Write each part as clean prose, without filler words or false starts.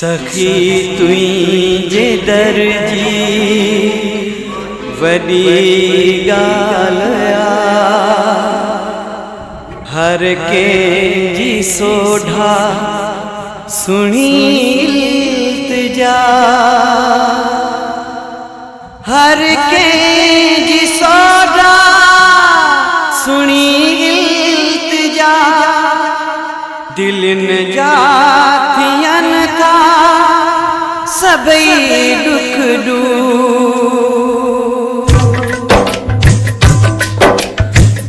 सखी तुझे दर्जी वडी गालया हर के जी सोढ़ा सुनी इल्तिजा हर के जी सोढ़ा सुनी इल्तिजा दिल न जातियन था सबई दुख दू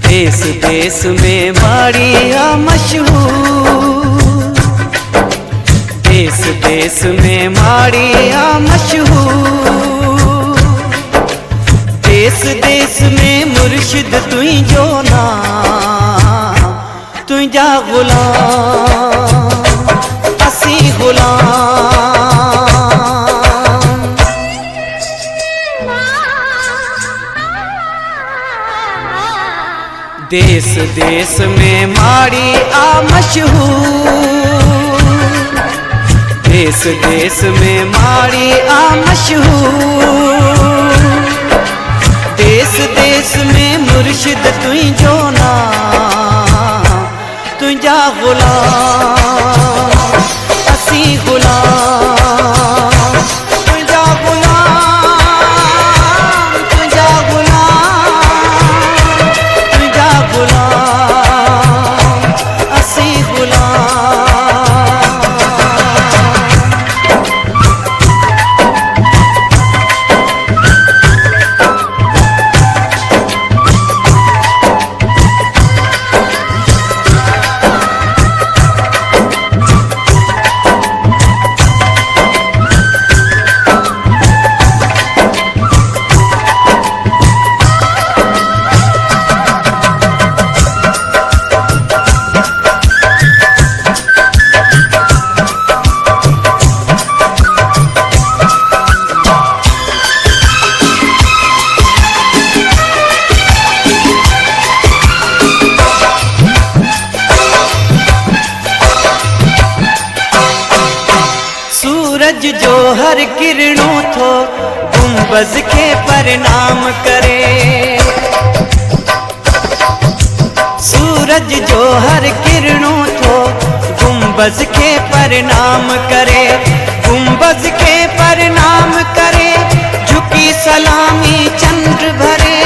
देश देश में माड़िया मशहूर देश देश में माड़िया मशहूर देश देश में मुर्शिद तुई जो ना तुझा गुलाम असी गुलाम देश देश में माड़ी आ मशहूर देश देश में माड़ी आ मशहूर देश देश में मुर्शिद तुई जो ना तुझा गुलाम असी गुलाम तुझा गुलाम तुझा गुलाम तुझा गुलाम असी गुलाम सूरज जो हर किरणों थो गुंबज के प्रणाम करे सूरज जो हर किरणों थो गुंबज के प्रणाम करे गुंबज के प्रणाम करे झुकी सलामी चंद्र भरे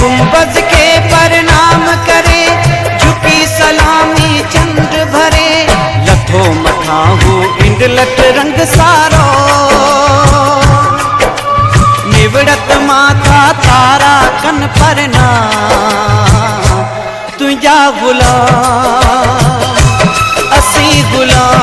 गुंबज के प्रणाम करे झुकी सलामी चंद्र भरे लथो मथाहू इंडलट रंग सारो निवड़त माथा तारा कन परना तुझा गुलाम असी गुलाम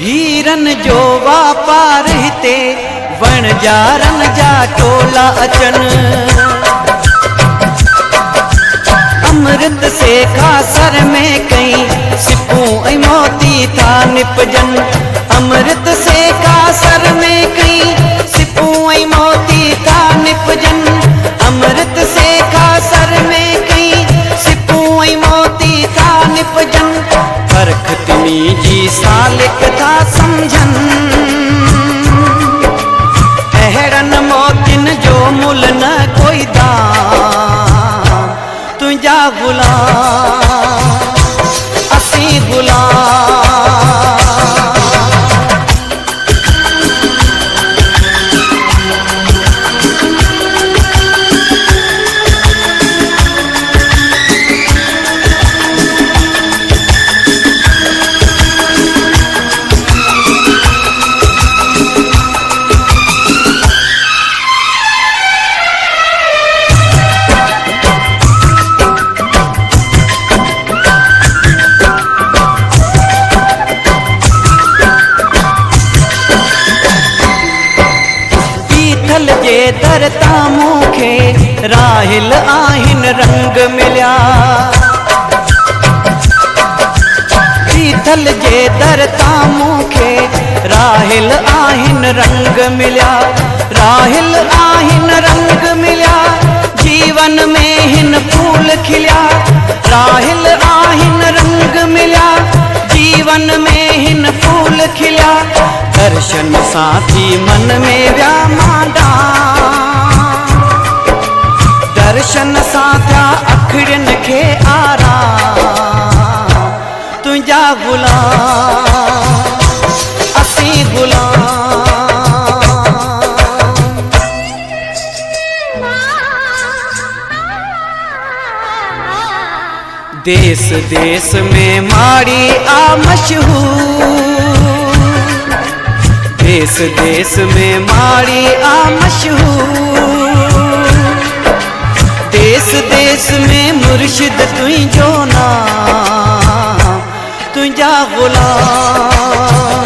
हीरन जो वापार हिते वण जारन जा टोला अचन अमृत से खासर में कई सिपूं ऐं मोती था निपजन अमृत से खासर में कई सिपूं ऐं मोती था निपजन अमृत से खासर में कई सिपूं ऐं मोती था निपजन फर्क तिनी जी सालिक था समझन अहड़न मोतिन जो मुल न कोई दाम तुझा गुलाम असी गुलाम राहिल आहिन रंग मिलिया। बीठल जे दर तां मूंखे राहिल आहिन रंग मिलिया। राहिल आहिन रंग मिलिया, जीवन में हिन फूल खिलिया। राहिल आहिन रंग मिलिया, जीवन में हिन फूल खिलिया। दर्शन साथी मन में व्या मांडा, दर्शन साथिया अखड़िन खे आराम। तुझा गुलाम असी गुलाम। देश देश में माड़ी आ मशहूर, देश देश में माड़ी आ मशहूर। देश देश में मुर्शिद तुझो नाम। तुझा गुलाम